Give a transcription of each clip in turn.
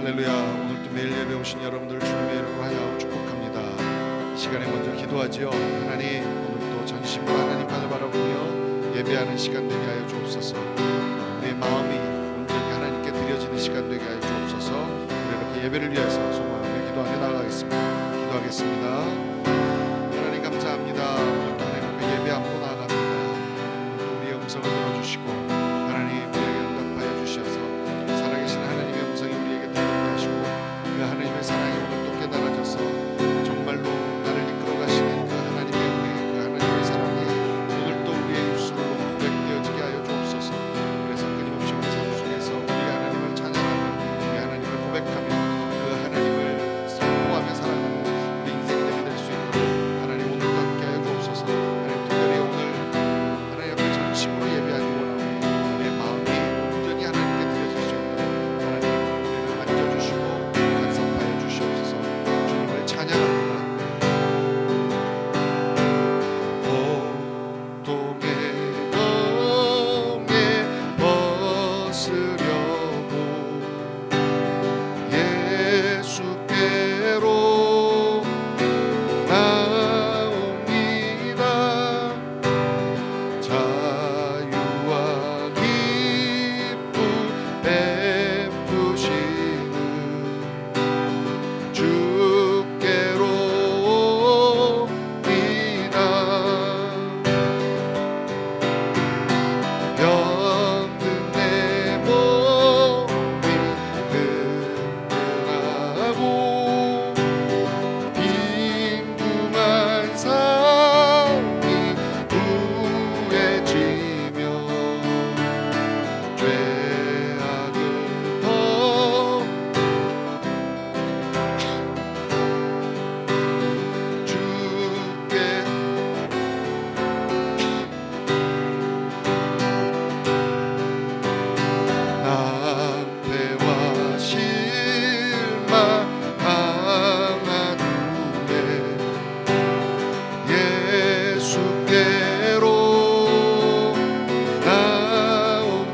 할렐루야. 오늘도 매일 예배 오신 여러분들 주님의 이름으로 하여 축복합니다. 이 시간에 먼저 기도하지요. 하나님, 오늘도 전심으로 하나님 받을 바라보며 예배하는 시간 되게 하여 주옵소서. 우리의 마음이 온전히 하나님께 드려지는 시간 되게 하여 주옵소서. 우리 이렇게 예배를 위해서 소망하며 기도하며 나아가겠습니다. 기도하겠습니다. 하나님 감사합니다. 오늘도 하나님 앞에 예배 안고 나아갑니다. 또 우리의 음성을 들어주시고 하나님 우리에게 응답하여 주셔서 살아계신 하나님의 음성이 우리에게 들리게 하시고 그 하나님의 사랑이 오늘도 깨달아져서 정말로 나를 이끌어 가시는 그 하나님의 은혜, 그 하나님의 사랑이 오늘도 우리의 입술로 고백되어지게 하여 주옵소서. 그래서 끊임없이 우리 삶 속에서 우리 하나님을 찬양하며 우리 하나님을 고백하며 그 하나님을 선포하며 살아가는 우리 인생이 되게 될 수 있도록 하나님 오늘도 함께 하여 주옵소서. 하나님 특별히 오늘 하나님 앞에 전심으로 예배하기 원하고 우리의 마음이 온전히 하나님께 드려질 수 있도록 하나님 우리를 만져주시고 간섭하여 주시옵소서. 주님을 찬양합니다. 보통의 멍에 벗으려고 예수께로 나옵니다. 자유와 기쁨 베푸시는 주께로 옵니다. 병든 내 몸이 든든하고 빈궁한 삶이 후해지며 죄악을 더 주께 낭패와 실망 당한 후에 예수께로 나옵니다.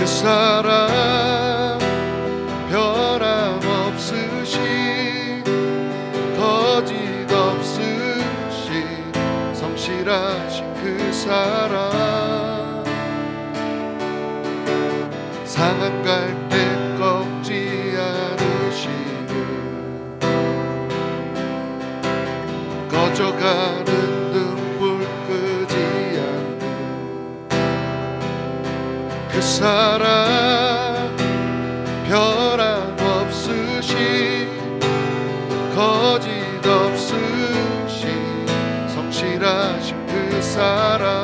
그 사랑 변함없으신 거짓 없으신 성실하신 그 사랑 상한 갈대 꺾지 않으시는 꺼져가는 등불 끄지 않는 그 사랑 변함없으신 거짓 없으신 성실하신 그 사랑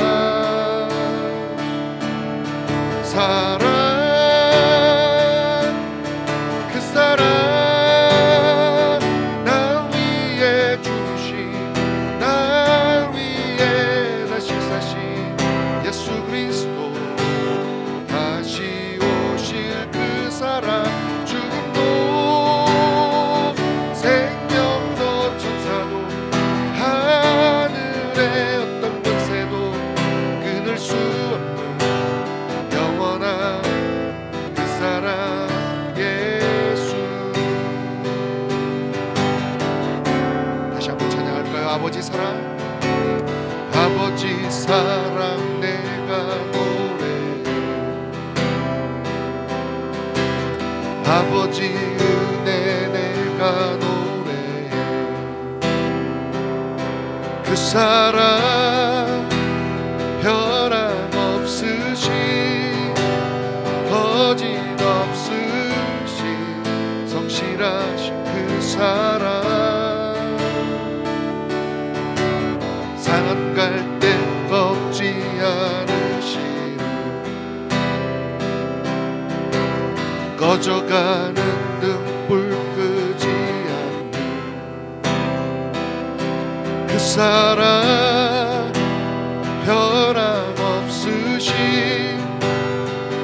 그 사랑 날 위해 주신 날 위해 다시 사신 예수 그리스도 다시 오실 그 사랑 죽음도 생명도 천사도 하늘의 어떤 권세도 끊을 수 없는 영원한 그 사랑 예수. 다시 한번 찬양할까요? 아버지 사랑 아버지 사랑 내가 노래해 아버지 은혜 내가 노래해 그 사랑 변함없으신 거짓 없으신 성실하신 그 사랑 상한 갈대 꺾지 않으시는 꺼져가는 등불 끄지 않는 그 사랑 변함없으신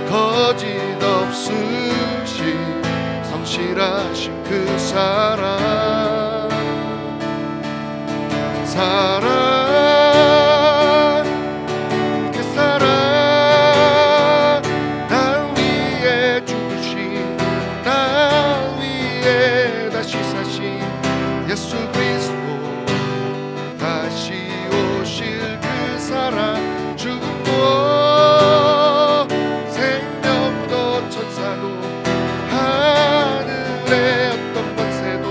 거짓 없으신 성실하신 그 사랑 그 사랑 날 위해 죽으신 날 위해 다시 사신 예수 그리스도 다시 오실 그 사랑 죽음도 생명도 천사도 하늘의 어떤 권세도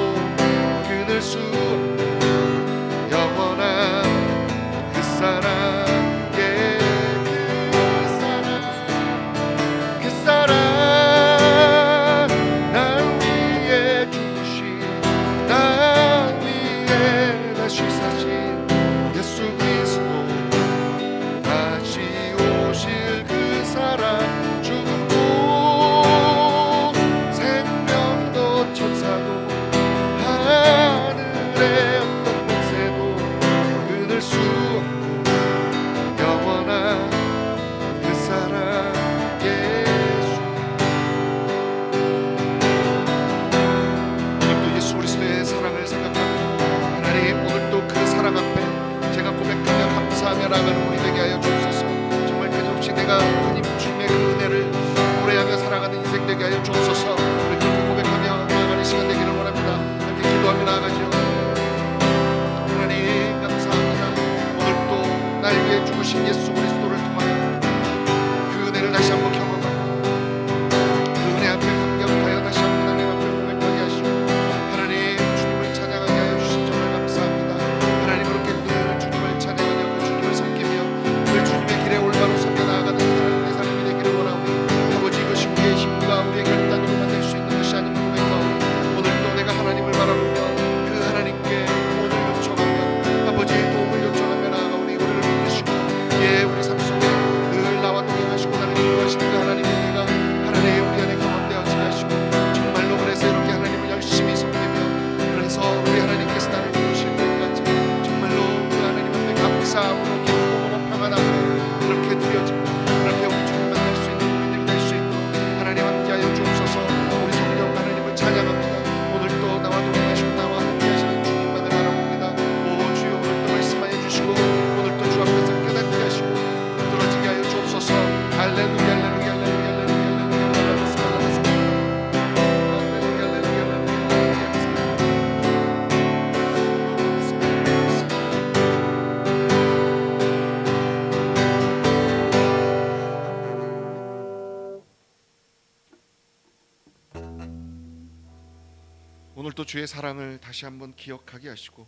오늘 또 주의 사랑을 다시 한번 기억하게 하시고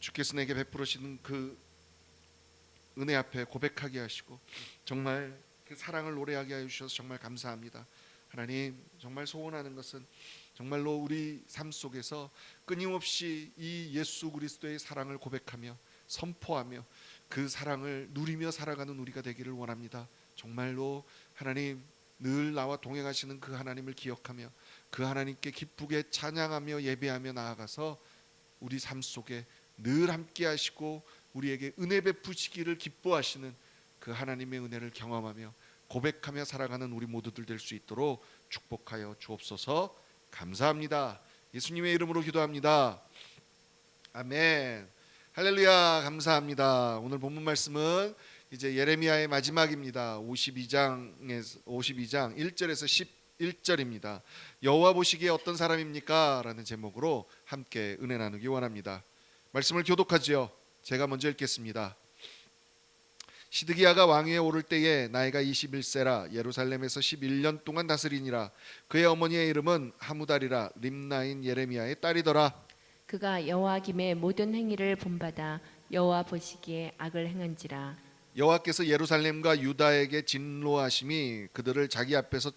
주께서 내게 베풀으시는 그 은혜 앞에 고백하게 하시고 정말 그 사랑을 노래하게 해주셔서 정말 감사합니다. 하나님, 정말 소원하는 것은 정말로 우리 삶 속에서 끊임없이 이 예수 그리스도의 사랑을 고백하며 선포하며 그 사랑을 누리며 살아가는 우리가 되기를 원합니다. 정말로 하나님, 늘 나와 동행하시는 그 하나님을 기억하며 그 하나님께 기쁘게 찬양하며 예배하며 나아가서 우리 삶 속에 늘 함께 하시고 우리에게 은혜 베푸시기를 기뻐하시는 그 하나님의 은혜를 경험하며 고백하며 살아가는 우리 모두들 될 수 있도록 축복하여 주옵소서. 감사합니다. 예수님의 이름으로 기도합니다. 아멘. 할렐루야. 감사합니다. 오늘 본문 말씀은 이제 예레미야의 마지막입니다. 52장 1절에서 11절입니다. 여호와 보시기에 어떤 사람입니까? 라는 제목으로 함께 은혜 나누기 원합니다. 말씀을 교독하지요. 제가 먼저 읽겠습니다. 시드기야가 왕위에 오를 때에 나이가 21세라 예루살렘에서 11년 동안 다스리니라. 그의 어머니의 이름은 하무달이라 림나인 예레미야의 딸이더라. 그가 여호와김의 모든 행위를 본받아 여호와 보시기에 악을 행한지라. 여호와께서 예루살렘과 유다에게 진노하심이 그들을 자기 앞에서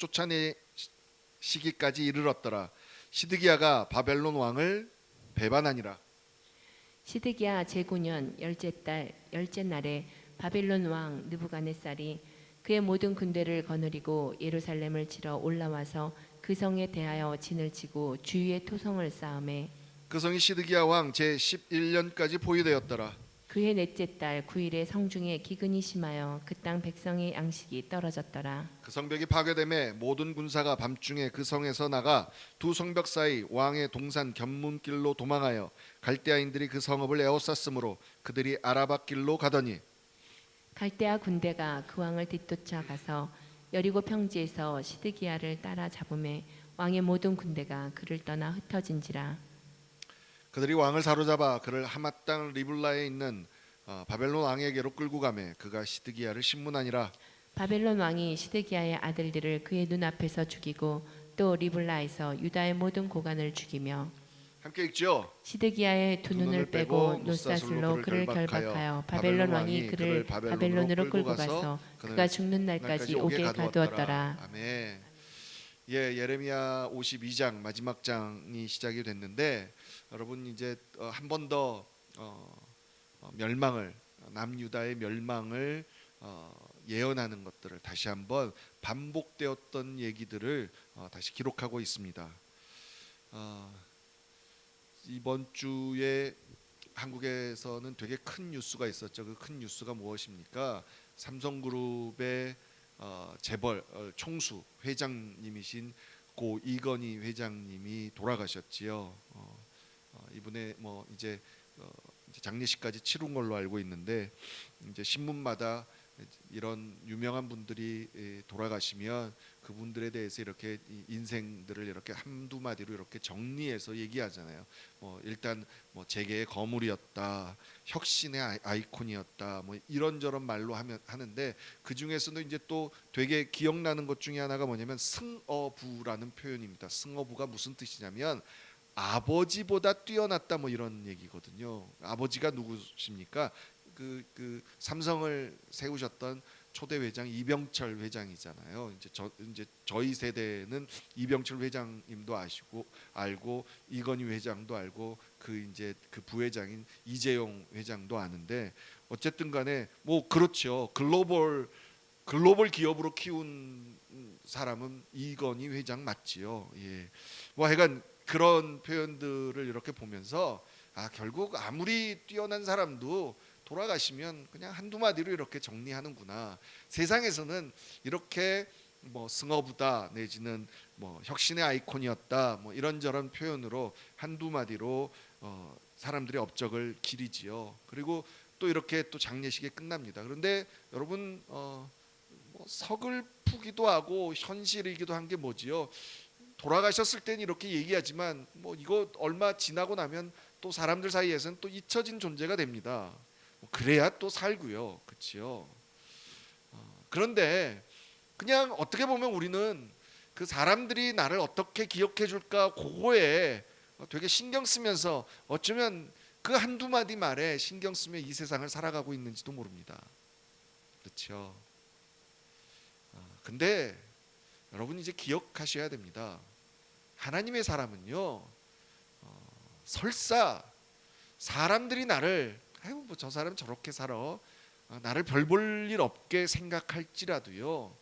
쫓아내시기까지 이르렀더라. 시드기야가 바벨론 왕을 배반하니라. 시드기야 제9년 열째 달 열째 날에 바빌론 왕 느부갓네살이 그의 모든 군대를 거느리고 예루살렘을 치러 올라와서 그 성에 대하여 진을 치고 주위에 토성을 쌓음에 그 성이 시드기야 왕 제11년까지 포위되었더라. 그해 넷째 달 9일에 성중에 기근이 심하여 그 땅 백성의 양식이 떨어졌더라. 그 성벽이 파괴됨에 모든 군사가 밤중에 그 성에서 나가 두 성벽 사이 왕의 동산 견문길로 도망하여 갈대아인들이 그 성읍을 에워쌌으므로 그들이 아라바 길로 가더니 갈대아 군대가 그 왕을 뒤쫓아 가서 여리고 평지에서 시드기야를 따라 잡음에 왕의 모든 군대가 그를 떠나 흩어진지라. 그들이 왕을 사로잡아 그를 하맛 땅 리블라에 있는 바벨론 왕에게로 끌고 가매 그가 시드기야를 신문하니라. 바벨론 왕이 시드기야의 아들들을 그의 눈앞에서 죽이고 또 리블라에서 유다의 모든 고관을 죽이며 함께 읽죠. 시드기야의 두 눈을 빼고 노사슬로 그를 결박하여 바벨론 왕이 그를 바벨론으로 끌고 가서 그가 죽는 날까지 옥에 가두었더라. 아멘. 예, 예레미야 52장 마지막 장이 시작이 됐는데 여러분 이제 한 번 더 멸망을 남유다의 멸망을 예언하는 것들을 다시 한번 반복되었던 얘기들을 다시 기록하고 있습니다. 이번 주에 한국에서는 되게 큰 뉴스가 있었죠. 그 큰 뉴스가 무엇입니까? 삼성그룹의 재벌 총수 회장님이신 고 이건희 회장님이 돌아가셨지요. 이분의 이제 장례식까지 치른 걸로 알고 있는데 이제 신문마다 이런 유명한 분들이 돌아가시면 그분들에 대해서 이렇게 인생들을 이렇게 한두 마디로 이렇게 정리해서 얘기하잖아요. 일단 재계의 거물이었다, 혁신의 아이콘이었다, 이런저런 말로 하는데 그 중에서도 이제 또 되게 기억나는 것 중에 하나가 뭐냐면 승어부라는 표현입니다. 승어부가 무슨 뜻이냐면 아버지보다 뛰어났다 이런 얘기거든요. 아버지가 누구십니까? 그 삼성을 세우셨던 초대 회장 이병철 회장이잖아요. 이제 저희 세대는 이병철 회장님도 알고 이건희 회장도 알고 그 부회장인 이재용 회장도 아는데 어쨌든 간에 그렇죠. 글로벌 기업으로 키운 사람은 이건희 회장 맞지요. 예. 하여간 그런 표현들을 이렇게 보면서 결국 아무리 뛰어난 사람도 돌아가시면 그냥 한두 마디로 이렇게 정리하는구나. 세상에서는 이렇게 승어부다 내지는 혁신의 아이콘이었다 이런저런 표현으로 한두 마디로 사람들의 업적을 기리지요. 그리고 또 이렇게 또 장례식이 끝납니다. 그런데 여러분 서글프기도 하고 현실이기도 한 게 뭐지요? 돌아가셨을 때는 이렇게 얘기하지만 이거 얼마 지나고 나면 또 사람들 사이에서는 또 잊혀진 존재가 됩니다. 그래야 또 살고요, 그렇지요. 그런데 그냥 어떻게 보면 우리는 그 사람들이 나를 어떻게 기억해 줄까 그거에 되게 신경 쓰면서 어쩌면 그 한두 마디 말에 신경 쓰며 이 세상을 살아가고 있는지도 모릅니다. 그렇죠. 근데 여러분 이제 기억하셔야 됩니다. 하나님의 사람은요, 설사 사람들이 나를 아유 뭐 저 사람 저렇게 살아, 나를 별 볼 일 없게 생각할지라도요,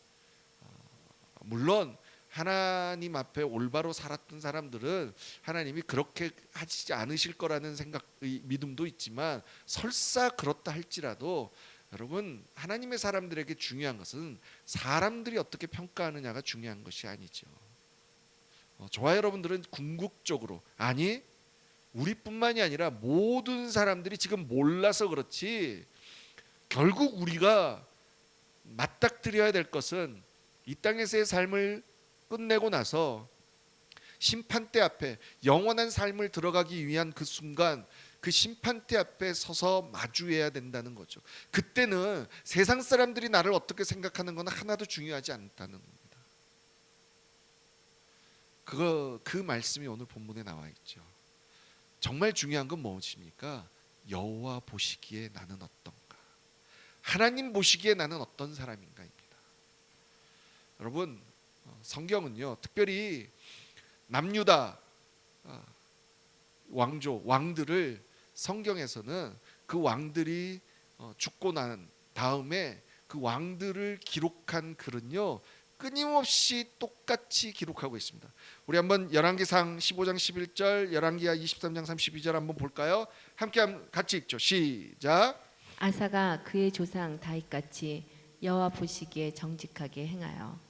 물론 하나님 앞에 올바로 살았던 사람들은 하나님이 그렇게 하시지 않으실 거라는 생각, 믿음도 있지만 설사 그렇다 할지라도 여러분 하나님의 사람들에게 중요한 것은 사람들이 어떻게 평가하느냐가 중요한 것이 아니죠. 저와 여러분들은 궁극적으로, 아니 우리뿐만이 아니라 모든 사람들이 지금 몰라서 그렇지 결국 우리가 맞닥뜨려야 될 것은 이 땅에서의 삶을 끝내고 나서 심판대 앞에 영원한 삶을 들어가기 위한 그 순간, 그 심판대 앞에 서서 마주해야 된다는 거죠. 그때는 세상 사람들이 나를 어떻게 생각하는 건 하나도 중요하지 않다는 겁니다. 그 말씀이 오늘 본문에 나와 있죠. 정말 중요한 건 무엇입니까? 여호와 보시기에 나는 어떤가? 하나님 보시기에 나는 어떤 사람인가입니다. 여러분 성경은요, 특별히 남유다 왕들을 성경에서는 그 왕들이 죽고 난 다음에 그 왕들을 기록한 글은요 끊임없이 똑같이 기록하고 있습니다. 우리 한번 열왕기상 15장 11절, 열왕기하 23장 32절 한번 볼까요? 함께 같이 읽죠. 시작. 아사가 그의 조상 다윗같이 여호와 보시기에 정직하게 행하여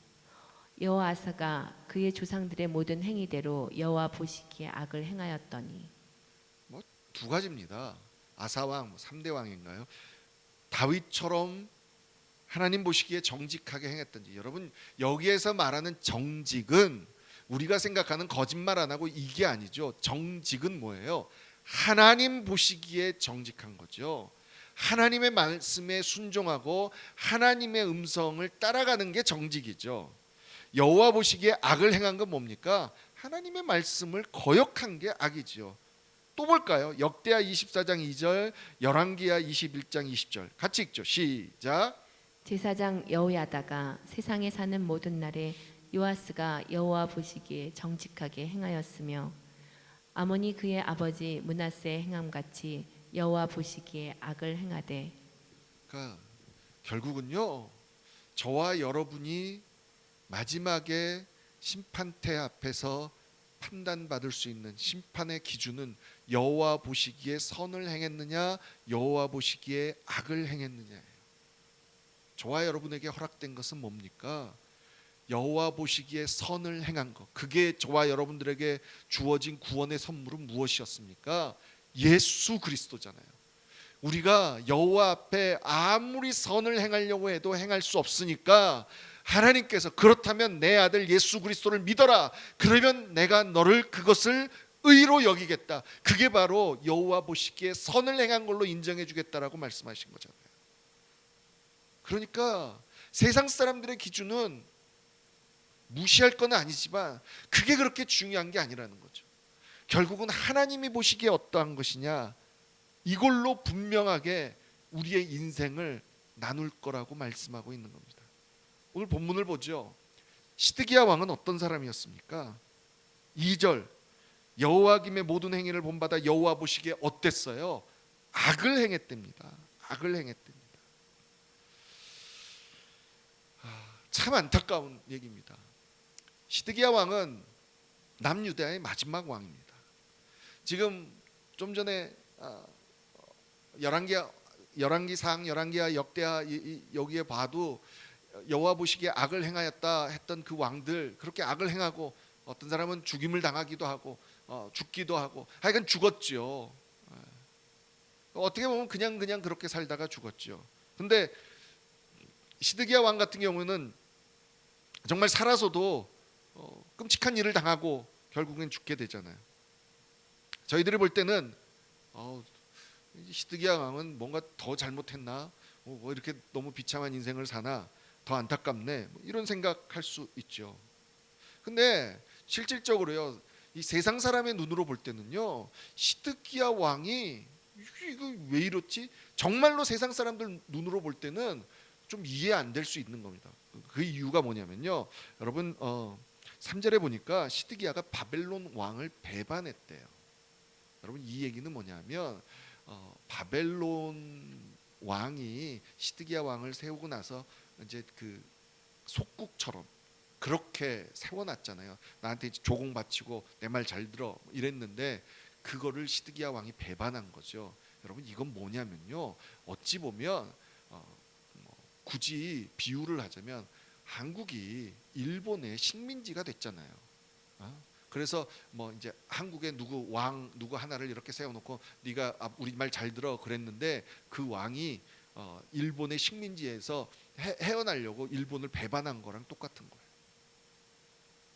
여호아사가 그의 조상들의 모든 행위대로 여호와 보시기에 악을 행하였더니. 두 가지입니다. 아사왕 3대 왕인가요? 다윗처럼 하나님 보시기에 정직하게 행했던지. 여러분 여기에서 말하는 정직은 우리가 생각하는 거짓말 안 하고 이게 아니죠. 정직은 뭐예요? 하나님 보시기에 정직한 거죠. 하나님의 말씀에 순종하고 하나님의 음성을 따라가는 게 정직이죠. 여호와 보시기에 악을 행한 건 뭡니까? 하나님의 말씀을 거역한 게 악이죠. 또 볼까요? 역대하 24장 2절, 열왕기하 21장 20절 같이 읽죠. 시작. 제사장 여호야다가 세상에 사는 모든 날에 요아스가 여호와 보시기에 정직하게 행하였으며 아몬이 그의 아버지 므낫세의 행함같이 여호와 보시기에 악을 행하되. 그러니까 결국은요, 저와 여러분이 마지막에 심판대 앞에서 판단받을 수 있는 심판의 기준은 여호와 보시기에 선을 행했느냐, 여호와 보시기에 악을 행했느냐예요. 저와 여러분에게 허락된 것은 뭡니까? 여호와 보시기에 선을 행한 것. 그게 저와 여러분들에게 주어진 구원의 선물은 무엇이었습니까? 예수 그리스도잖아요. 우리가 여호와 앞에 아무리 선을 행하려고 해도 행할 수 없으니까 하나님께서 그렇다면 내 아들 예수 그리스도를 믿어라. 그러면 내가 너를 그것을 의로 여기겠다. 그게 바로 여호와 보시기에 선을 행한 걸로 인정해 주겠다라고 말씀하신 거잖아요. 그러니까 세상 사람들의 기준은 무시할 건 아니지만 그게 그렇게 중요한 게 아니라는 거죠. 결국은 하나님이 보시기에 어떠한 것이냐, 이걸로 분명하게 우리의 인생을 나눌 거라고 말씀하고 있는 겁니다. 오늘 본문을 보죠. 시드기야 왕은 어떤 사람이었습니까? 2절 여호와김의 모든 행위를 본받아 여호와 보시기에 어땠어요? 악을 행했답니다. 악을 행했답니다. 참 안타까운 얘기입니다. 시드기야 왕은 남유다의 마지막 왕입니다. 지금 좀 전에 열왕기상, 열왕기하, 역대하 여기에 봐도 여호와 보시기에 악을 행하였다 했던 그 왕들, 그렇게 악을 행하고 어떤 사람은 죽임을 당하기도 하고 죽기도 하고 하여간 죽었죠. 어떻게 보면 그냥 그렇게 살다가 죽었죠. 근데 시드기야 왕 같은 경우는 정말 살아서도 끔찍한 일을 당하고 결국엔 죽게 되잖아요. 저희들이 볼 때는 시드기야 왕은 뭔가 더 잘못했나, 뭐 이렇게 너무 비참한 인생을 사나, 더 안타깝네, 뭐 이런 생각할 수 있죠. 근데 실질적으로요, 이 세상 사람의 눈으로 볼 때는요, 시드기야 왕이 이거 왜 이렇지? 정말로 세상 사람들 눈으로 볼 때는 좀 이해 안 될 수 있는 겁니다. 그 이유가 뭐냐면요, 여러분 3절에 보니까 시드기야가 바벨론 왕을 배반했대요. 여러분 이 얘기는 뭐냐면 바벨론 왕이 시드기야 왕을 세우고 나서 이제 그 속국처럼 그렇게 세워놨잖아요. 나한테 조공 바치고 내 말 잘 들어 이랬는데 그거를 시드기야 왕이 배반한 거죠. 여러분 이건 뭐냐면요, 어찌 보면 굳이 비유를 하자면 한국이 일본의 식민지가 됐잖아요. 그래서 뭐 이제 한국에 누구 왕 누구 하나를 이렇게 세워놓고 네가 우리 말 잘 들어 그랬는데 그 왕이 일본의 식민지에서 헤어나려고 일본을 배반한 거랑 똑같은 거예요.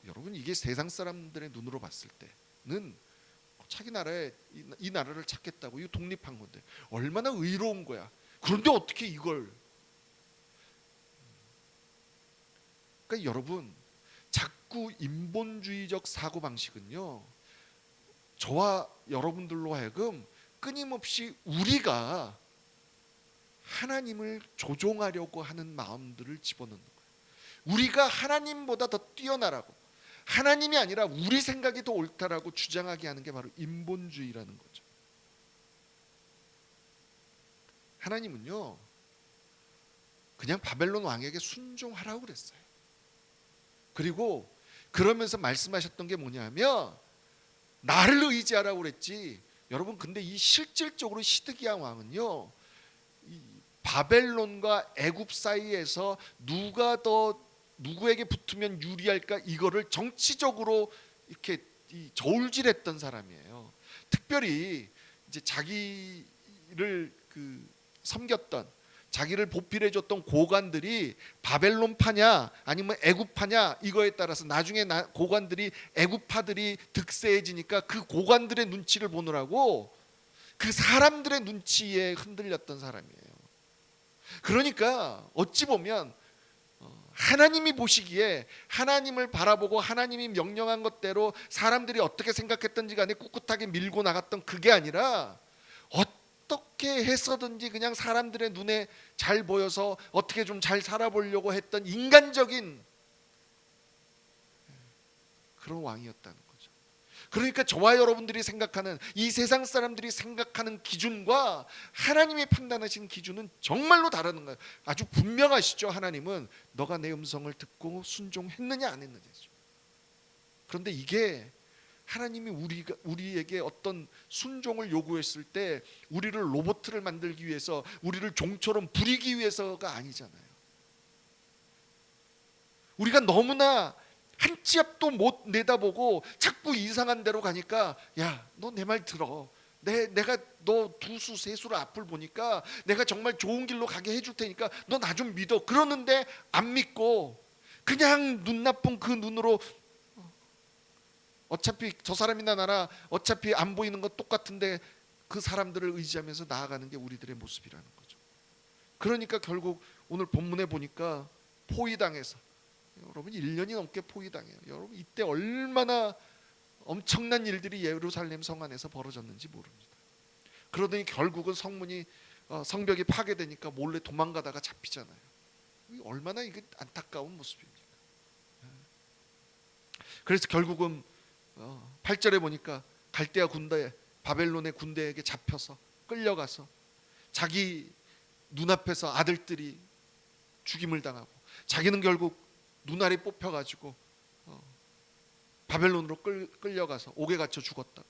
여러분 이게 세상 사람들의 눈으로 봤을 때는 자기 나라에 이 나라를 찾겠다고 이 독립한 건데 얼마나 의로운 거야. 그런데 어떻게 이걸? 그러니까 여러분 자꾸 인본주의적 사고 방식은요, 저와 여러분들로 하여금 끊임없이 우리가 하나님을 조종하려고 하는 마음들을 집어넣는 거예요. 우리가 하나님보다 더 뛰어나라고, 하나님이 아니라 우리 생각이 더 옳다라고 주장하게 하는 게 바로 인본주의라는 거죠. 하나님은요 그냥 바벨론 왕에게 순종하라고 그랬어요. 그리고 그러면서 말씀하셨던 게 뭐냐면 나를 의지하라고 그랬지. 여러분 근데 이 실질적으로 시드기야 왕은요, 이 바벨론과 애굽 사이에서 누가 더 누구에게 붙으면 유리할까 이거를 정치적으로 이렇게 저울질했던 사람이에요. 특별히 이제 자기를 섬겼던, 자기를 보필해줬던 고관들이 바벨론파냐 아니면 애굽파냐 이거에 따라서 나중에 고관들이 애굽파들이 득세해지니까 그 고관들의 눈치를 보느라고 그 사람들의 눈치에 흔들렸던 사람이에요. 그러니까 어찌 보면 하나님이 보시기에 하나님을 바라보고 하나님이 명령한 것대로 사람들이 어떻게 생각했던지 간에 꿋꿋하게 밀고 나갔던 그게 아니라 어떻게 해서든지 그냥 사람들의 눈에 잘 보여서 어떻게 좀 잘 살아보려고 했던 인간적인 그런 왕이었다는 거죠. 그러니까 저와 여러분들이 생각하는 이 세상 사람들이 생각하는 기준과 하나님이 판단하시는 기준은 정말로 다르는 거예요. 아주 분명하시죠. 하나님은 너가 내 음성을 듣고 순종했느냐 안 했느냐죠. 그런데 이게 하나님이 우리에게 어떤 순종을 요구했을 때 우리를 로봇을 만들기 위해서 우리를 종처럼 부리기 위해서가 아니잖아요. 우리가 너무나 한 치 앞도 못 내다보고 자꾸 이상한 데로 가니까 야, 너 내 말 들어. 내가 너 두수 세수를 앞을 보니까 내가 정말 좋은 길로 가게 해줄 테니까 너 나 좀 믿어. 그러는데 안 믿고 그냥 눈 나쁜 그 눈으로 어차피 저 사람이나 나나 어차피 안 보이는 건 똑같은데 그 사람들을 의지하면서 나아가는 게 우리들의 모습이라는 거죠. 그러니까 결국 오늘 본문에 보니까 포위당해서, 여러분 1년이 넘게 포위당해요. 여러분 이때 얼마나 엄청난 일들이 예루살렘 성 안에서 벌어졌는지 모릅니다. 그러더니 결국은 성벽이 파괴되니까 몰래 도망가다가 잡히잖아요. 얼마나 이게 안타까운 모습입니까? 그래서 결국은 8절에 보니까 갈대아 군대, 바벨론의 군대에게 잡혀서 끌려가서 자기 눈앞에서 아들들이 죽임을 당하고 자기는 결국 눈알이 뽑혀가지고 바벨론으로 끌려가서 옥에 갇혀 죽었다.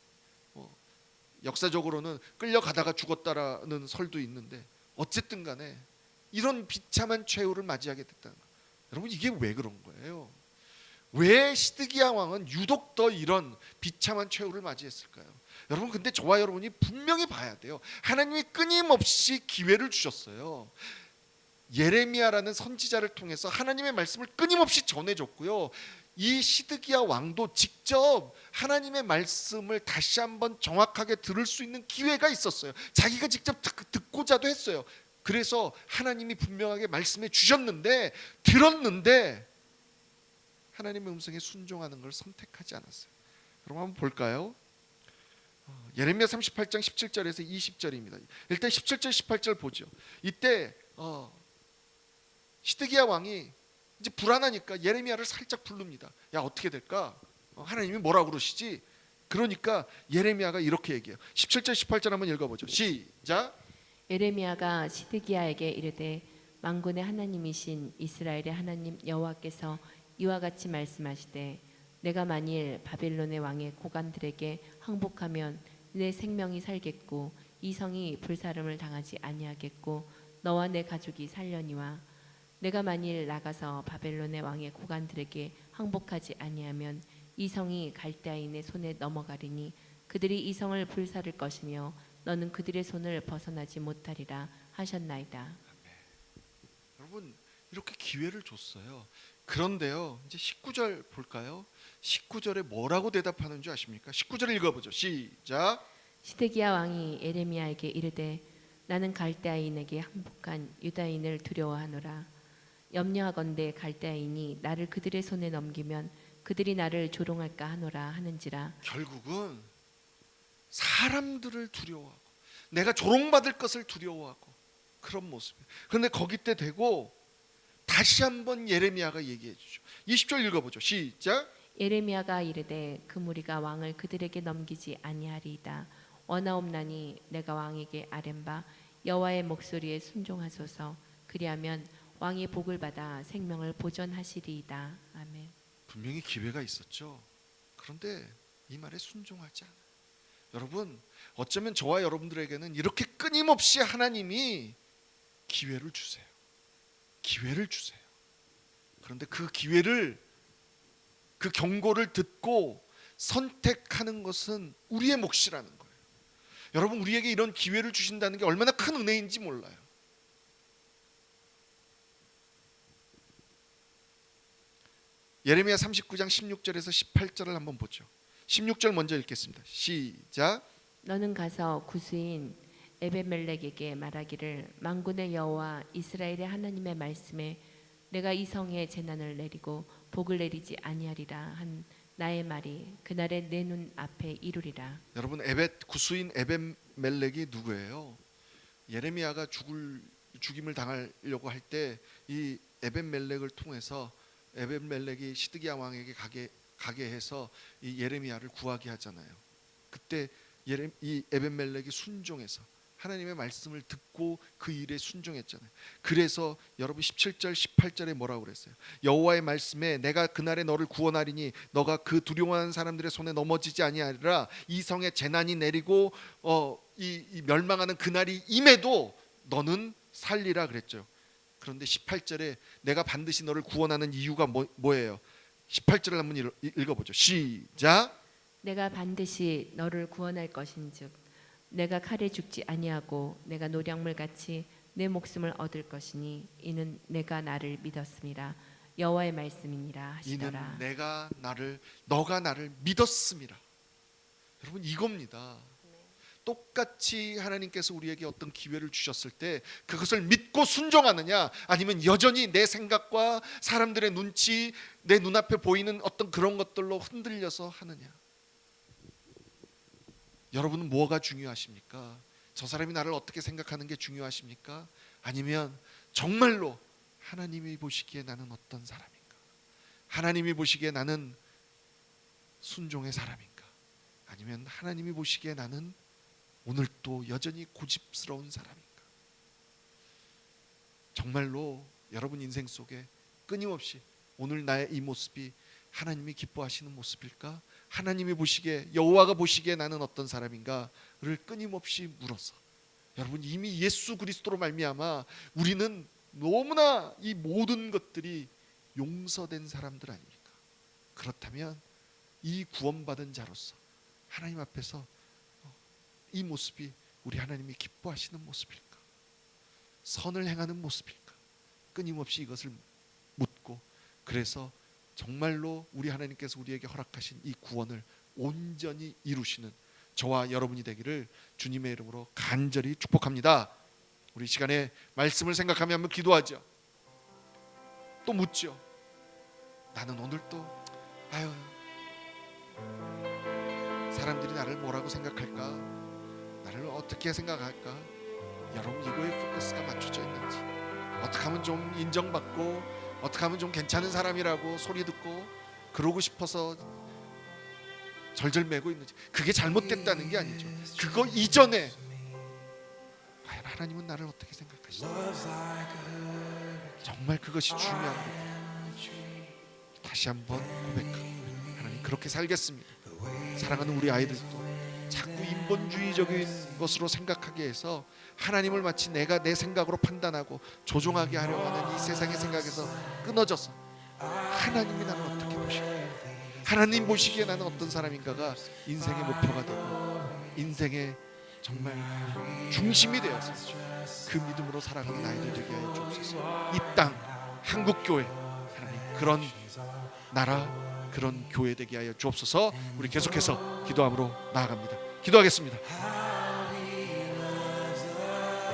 역사적으로는 끌려가다가 죽었다라는 설도 있는데 어쨌든 간에 이런 비참한 최후를 맞이하게 됐다는 거예요. 여러분 이게 왜 그런 거예요? 왜 시드기야 왕은 유독 더 이런 비참한 최후를 맞이했을까요? 여러분 근데 저와 여러분이 분명히 봐야 돼요. 하나님이 끊임없이 기회를 주셨어요. 예레미야라는 선지자를 통해서 하나님의 말씀을 끊임없이 전해줬고요. 이 시드기야 왕도 직접 하나님의 말씀을 다시 한번 정확하게 들을 수 있는 기회가 있었어요. 자기가 직접 듣고자도 했어요. 그래서 하나님이 분명하게 말씀해 주셨는데 들었는데 하나님의 음성에 순종하는 걸 선택하지 않았어요. 여러분 한번 볼까요? 예레미야 38장 17절에서 20절입니다. 일단 17절 18절 보죠. 이때 시드기야 왕이 이제 불안하니까 예레미야를 살짝 부릅니다. 야, 어떻게 될까? 하나님이 뭐라고 그러시지? 그러니까 예레미야가 이렇게 얘기해요. 17절 18절 한번 읽어보죠. 시작. 예레미야가 시드기야에게 이르되 만군의 하나님이신 이스라엘의 하나님 여호와께서 이와 같이 말씀하시되 내가 만일 바벨론의 왕의 고관들에게 항복하면 내 생명이 살겠고 이 성이 불사름을 당하지 아니하겠고 너와 내 가족이 살려니와 내가 만일 나가서 바벨론의 왕의 고관들에게 항복하지 아니하면 이 성이 갈대아인의 손에 넘어가리니 그들이 이 성을 불사를 것이며 너는 그들의 손을 벗어나지 못하리라 하셨나이다. 여러분 이렇게 기회를 줬어요. 그런데요, 이제 19절 볼까요? 19절에 뭐라고 대답하는 줄 아십니까? 19절 읽어보죠. 시작. 시드기야 왕이 예레미야에게 이르되 나는 갈대아인에게 항복한 유다인을 두려워하노라. 염려하건대 갈대아인이 나를 그들의 손에 넘기면 그들이 나를 조롱할까 하노라 하는지라. 결국은 사람들을 두려워하고 내가 조롱받을 것을 두려워하고 그런 모습이에요. 그런데 거기 때 되고 다시 한번 예레미야가 얘기해 주죠. 20절 읽어보죠. 시작. 예레미야가 이르되 그 무리가 왕을 그들에게 넘기지 아니하리이다. 원하옵나니 내가 왕에게 아뢰는 바 여호와의 목소리에 순종하소서. 그리하면 왕이 복을 받아 생명을 보존하시리이다. 아멘. 분명히 기회가 있었죠. 그런데 이 말에 순종하지 않아요. 여러분 어쩌면 저와 여러분들에게는 이렇게 끊임없이 하나님이 기회를 주세요. 기회를 주세요. 그런데 그 기회를, 그 경고를 듣고 선택하는 것은 우리의 몫이라는 거예요. 여러분 우리에게 이런 기회를 주신다는 게 얼마나 큰 은혜인지 몰라요. 예레미야 39장 16절에서 18절을 한번 보죠. 16절 먼저 읽겠습니다. 시작. 너는 가서 구스인 에베멜렉에게 말하기를 만군의 여호와 이스라엘의 하나님의 말씀에 내가 이 성에 재난을 내리고 복을 내리지 아니하리라 한 나의 말이 그날에 내 눈 앞에 이루리라. 여러분 구스인 에벳멜렉이 누구예요? 예레미야가 죽임을 당하려고 할 때 이 에벳멜렉을 통해서 에벳멜렉이 시드기야 왕에게 가게 해서 이 예레미야를 구하게 하잖아요. 그때 이 에벳멜렉이 순종해서 하나님의 말씀을 듣고 그 일에 순종했잖아요. 그래서 여러분 17절 18절에 뭐라고 그랬어요? 여호와의 말씀에 내가 그날에 너를 구원하리니 너가 그 두려워하는 사람들의 손에 넘어지지 아니하리라. 이 성에 재난이 내리고 이 멸망하는 그날이 임해도 너는 살리라 그랬죠. 그런데 18절에 내가 반드시 너를 구원하는 이유가 뭐예요? 18절을 한번 읽어보죠. 시작. 내가 반드시 너를 구원할 것인즉 내가 칼에 죽지 아니하고 내가 노량물 같이 내 목숨을 얻을 것이니 이는 내가 나를 믿었음이라 여호와의 말씀이니라 하시더라. 이는 너가 나를 믿었음이라. 여러분 이겁니다. 똑같이 하나님께서 우리에게 어떤 기회를 주셨을 때 그것을 믿고 순종하느냐, 아니면 여전히 내 생각과 사람들의 눈치, 내 눈앞에 보이는 어떤 그런 것들로 흔들려서 하느냐. 여러분은 뭐가 중요하십니까? 저 사람이 나를 어떻게 생각하는 게 중요하십니까? 아니면 정말로 하나님이 보시기에 나는 어떤 사람인가? 하나님이 보시기에 나는 순종의 사람인가? 아니면 하나님이 보시기에 나는 오늘도 여전히 고집스러운 사람인가? 정말로 여러분 인생 속에 끊임없이 오늘 나의 이 모습이 하나님이 기뻐하시는 모습일까? 하나님이 보시기에, 여호와가 보시기에 나는 어떤 사람인가를 끊임없이 물어서, 여러분 이미 예수 그리스도로 말미암아 우리는 너무나 이 모든 것들이 용서된 사람들 아닙니까? 그렇다면 이 구원받은 자로서 하나님 앞에서 이 모습이 우리 하나님이 기뻐하시는 모습일까? 선을 행하는 모습일까? 끊임없이 이것을 묻고, 그래서 정말로 우리 하나님께서 우리에게 허락하신 이 구원을 온전히 이루시는 저와 여러분이 되기를 주님의 이름으로 간절히 축복합니다. 우리 시간에 말씀을 생각하며 한번 기도하죠. 또 묻죠. 나는 오늘 또 사람들이 나를 뭐라고 생각할까? 나를 어떻게 생각할까? 여러분 이거에 포커스가 맞춰져 있는지, 어떻게 하면 좀 인정받고 어떻게 하면 좀 괜찮은 사람이라고 소리 듣고 그러고 싶어서 절절매고 있는지, 그게 잘못됐다는 게 아니죠. 그거 이전에 과연 하나님은 나를 어떻게 생각하시나? 정말 그것이 중요한 거예요. 다시 한번 고백합니다. 하나님 그렇게 살겠습니다. 사랑하는 우리 아이들도 자꾸 인본주의적인 것으로 생각하게 해서 하나님을 마치 내가 내 생각으로 판단하고 조종하게 하려고 하는 이 세상의 생각에서 끊어져서 하나님이 나를 어떻게 보실까? 하나님 보시기에 나는 어떤 사람인가가 인생의 목표가 되고 인생의 정말 중심이 되어서 그 믿음으로 살아가는 아이들 되게 하여 주옵소서. 이 땅 한국교회 하나님 그런 나라 그런 교회 되게 하여 주옵소서. 우리 계속해서 기도함으로 나아갑니다. 기도하겠습니다.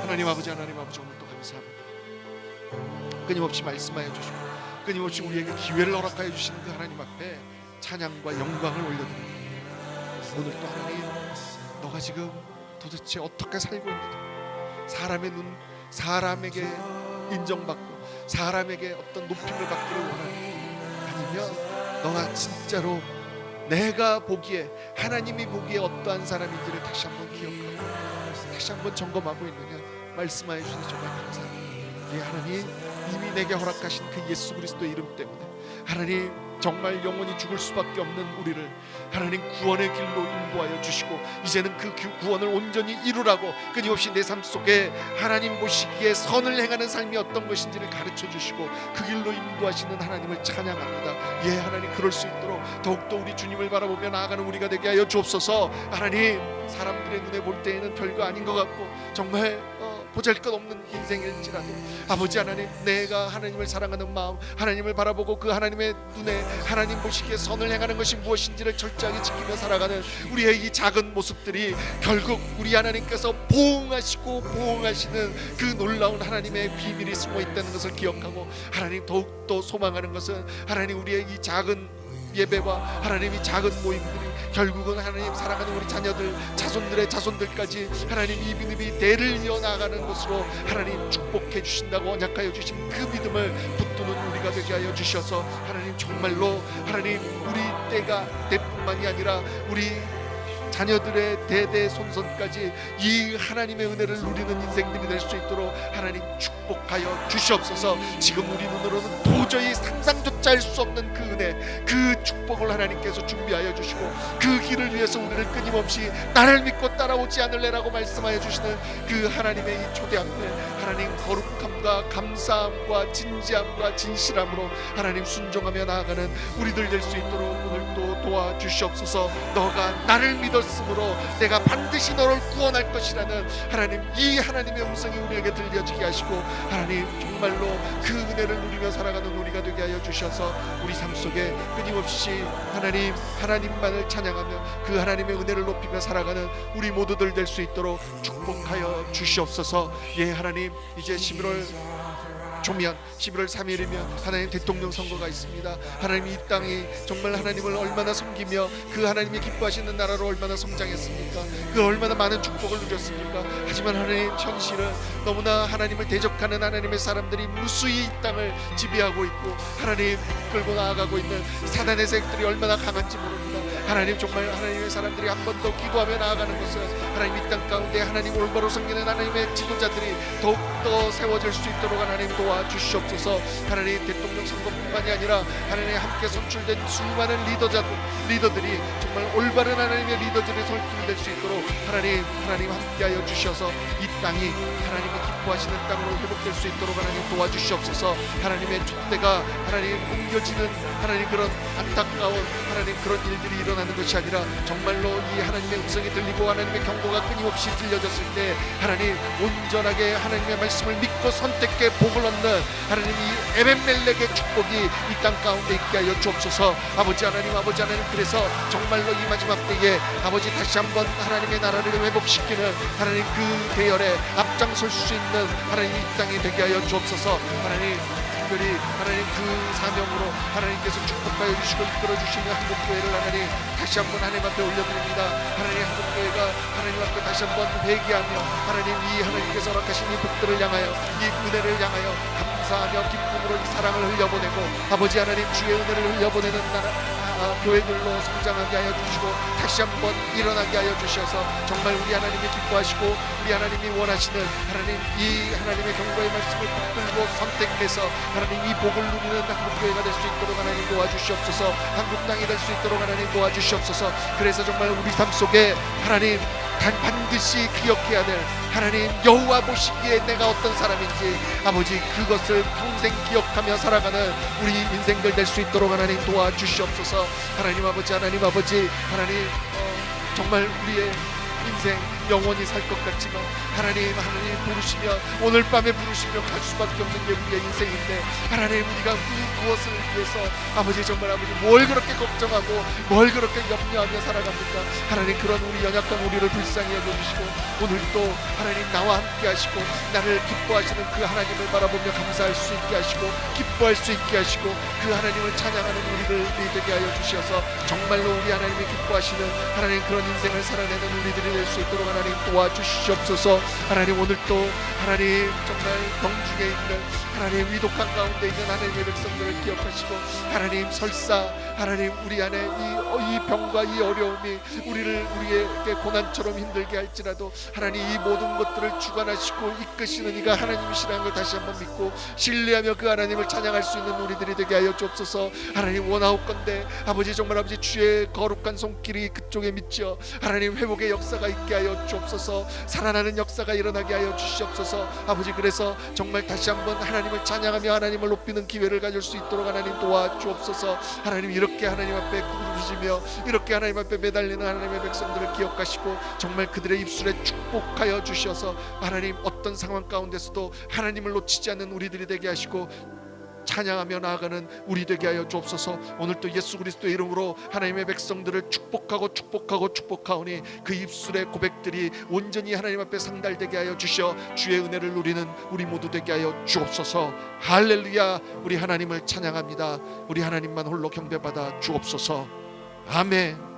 하나님 아버지 오늘도 감사합니다. 끊임없이 말씀하여 주시고 끊임없이 우리에게 기회를 허락하여 주시는 그 하나님 앞에 찬양과 영광을 올려드립니다. 오늘도 하나님 너가 지금 도대체 어떻게 살고 있는지, 사람의 눈, 사람에게 인정받고 사람에게 어떤 높임을 받기를 원하는, 아니면 너가 진짜로 내가 보기에 하나님이 보기에 어떠한 사람인지를 다시 한번 기억하고 다시 한번 점검하고 있느냐 말씀하여 주셔서 정말 감사합니다. 예, 하나님 이미 내게 허락하신 그 예수 그리스도의 이름 때문에 하나님 정말 영원히 죽을 수밖에 없는 우리를 하나님 구원의 길로 인도하여 주시고 이제는 그 구원을 온전히 이루라고 끊임없이 내 삶 속에 하나님 보시기에 선을 행하는 삶이 어떤 것인지를 가르쳐 주시고 그 길로 인도하시는 하나님을 찬양합니다. 예, 하나님 그럴 수 있도록 더욱더 우리 주님을 바라보며 나아가는 우리가 되게 하여 주옵소서. 하나님 사람들의 눈에 볼 때에는 별거 아닌 것 같고 정말 보잘것없는 인생일지라도 아버지 하나님 내가 하나님을 사랑하는 마음, 하나님을 바라보고 그 하나님의 눈에 하나님 보시기에 선을 행하는 것이 무엇인지를 철저하게 지키며 살아가는 우리의 이 작은 모습들이 결국 우리 하나님께서 보응하시는 그 놀라운 하나님의 비밀이 숨어 있다는 것을 기억하고 하나님 더욱더 소망하는 것은 하나님 우리의 이 작은 예배와 하나님이 작은 모임들이 결국은 하나님 사랑하는 우리 자녀들 자손들의 자손들까지 하나님 이 믿음이 대를 이어나가는 것으로 하나님 축복해 주신다고 언약하여 주신 그 믿음을 붙드는 우리가 되게 하여 주셔서 하나님 정말로 하나님 우리 때가 때뿐만이 아니라 우리 자녀들의 대대손손까지 이 하나님의 은혜를 누리는 인생들이 될 수 있도록 하나님 축복하여 주시옵소서. 지금 우리 눈으로는 도저히 상상조차 할 수 없는 그 은혜, 그 축복을 하나님께서 준비하여 주시고 그 길을 위해서 우리를 끊임없이 나를 믿고 따라오지 않을래라고 말씀하여 주시는 그 하나님의 이 초대 앞에 하나님 거룩함과 감사함과 진지함과 진실함으로 하나님 순종하며 나아가는 우리들 될 수 있도록 오늘도 도와주시옵소서. 너가 나를 믿었으므로 내가 반드시 너를 구원할 것이라는 하나님 이 하나님의 음성이 우리에게 들려지게 하시고 하나님 정말로 그 은혜를 누리며 살아가는 우리가 되게 하여 주셔서 우리 삶 속에 끊임없이 하나님만을 찬양하며 그 하나님의 은혜를 높이며 살아가는 우리 모두들 될 수 있도록 축복하여 주시옵소서. 예, 하나님 이제 11월 초면 11월 3일이면 하나님 대통령 선거가 있습니다. 하나님 이 땅이 정말 하나님을 얼마나 섬기며 그 하나님이 기뻐하시는 나라로 얼마나 성장했습니까? 그 얼마나 많은 축복을 누렸습니까? 하지만 하나님 현실은 너무나 하나님을 대적하는 하나님의 사람들이 무수히 이 땅을 지배하고 있고 하나님 끌고 나아가고 있는 사단의 세력들이 얼마나 강한지 모릅니다. 하나님 정말 하나님의 사람들이 한 번 더 기도하며 나아가는 것은 하나님 이 땅 가운데 하나님 올바로 섬기는 하나님의 지도자들이 더욱더 세워질 수 있도록 하나님 도와주시옵소서. 하나님 대통령 선거뿐만이 아니라 하나님 함께 선출된 수많은 리더들이 정말 올바른 하나님의 리더들이 설득될 수 있도록 하나님 함께하여 주셔서 이 땅이 하나님이 기뻐하시는 땅으로 회복될 수 있도록 하나님 도와주시옵소서. 하나님의 촛대가 하나님 옮겨지는 하나님 그런 안타까운 하나님 그런 일들이 일어나는 것이 아니라 정말로 이 하나님의 음성이 들리고 하나님의 경고가 끊임없이 들려졌을 때 하나님 온전하게 하나님의 말씀을 믿고 선택해 복을 얻는 하나님 이 에벤멜렉의 축복이 이 땅 가운데 있게 하여 주옵소서. 아버지 하나님 그래서 정말로 이 마지막 때에 아버지 다시 한번 하나님의 나라를 회복시키는 하나님 그 대열에 앞장설 수 있는 하나님 이 땅이 되게 하여 주옵소서. 하나님 특별히 하나님 그 사명으로 하나님께서 축복하여 주시고 이끌어 주시는 한국교회를 하나님 다시 한번 하나님 앞에 올려드립니다. 하나님 한국교회가 하나님 앞에 다시 한번 회개하며 하나님 이 하나님께서 허락하신 이 복들을 향하여 이 은혜를 향하여 감사하며 기쁨으로 이 사랑을 흘려보내고 아버지 하나님 주의 은혜를 흘려보내는 교회들로 성장하게 하여 주시고 다시 한번 일어나게 하여 주셔서 정말 우리 하나님이 기뻐하시고 우리 하나님이 원하시는 하나님 이 하나님의 경고의 말씀을 붙들고 선택해서 하나님 이 복을 누리는 한국교회가 될 수 있도록 하나님 도와주시옵소서. 한국 땅이 될 수 있도록 하나님 도와주시옵소서. 그래서 정말 우리 삶 속에 하나님 반드시 기억해야 될 하나님 여호와 보시기에 내가 어떤 사람인지 아버지 그것을 평생 기억하며 살아가는 우리 인생들 될 수 있도록 하나님 도와주시옵소서. 하나님 아버지 하나님 정말 우리의 인생 영원히 살 것 같지만 하나님 부르시면 오늘 밤에 부르시면 갈 수밖에 없는 게 우리의 인생인데 하나님 우리가 무엇을 위해서 아버지 정말 아버지 뭘 그렇게 걱정하고 뭘 그렇게 염려하며 살아갑니까? 하나님 그런 우리 연약한 우리를 불쌍히 여겨주시고 오늘도 하나님 나와 함께 하시고 나를 기뻐하시는 그 하나님을 바라보며 감사할 수 있게 하시고 기뻐할 수 있게 하시고 그 하나님을 찬양하는 우리들이 되게 하여 주셔서 정말로 우리 하나님이 기뻐하시는 하나님 그런 인생을 살아내는 우리들이 될 수 있도록 하나님 도와주시옵소서. 하나님 오늘도 하나님 정말 병중에 있는 하나님 위독한 가운데 있는 하나님의 백성들을 기억하시고 하나님 설사 하나님 우리 안에 이 병과 이 어려움이 우리에게 고난처럼 힘들게 할지라도 하나님 이 모든 것들을 주관하시고 이끄시는 이가 하나님이시라는 걸 다시 한번 믿고 신뢰하며 그 하나님을 찬양할 수 있는 우리들이 되게 하여 주옵소서. 하나님 원하옵건대 아버지 정말 아버지 주의 거룩한 손길이 그쪽에 미쳐 하나님 회복의 역사가 있게 하여 주옵소서. 살아나는 역사가 일어나게 하여 주시옵소서. 아버지 그래서 정말 다시 한번 하나님을 찬양하며 하나님을 높이는 기회를 가질 수 있도록 하나님 도와주옵소서. 하나님 이렇게 하나님 앞에 부르시며 이렇게 하나님 앞에 매달리는 하나님의 백성들을 기억하시고 정말 그들의 입술에 축복하여 주셔서 하나님 어떤 상황 가운데서도 하나님을 놓치지 않는 우리들이 되게 하시고 찬양하며 나아가는 우리 되게 하여 주옵소서. 오늘도 예수 그리스도의 이름으로 하나님의 백성들을 축복하오니 그 입술의 고백들이 온전히 하나님 앞에 상달되게 하여 주셔 주의 은혜를 누리는 우리 모두 되게 하여 주옵소서. 할렐루야. 우리 하나님을 찬양합니다. 우리 하나님만 홀로 경배받아 주옵소서. 아멘.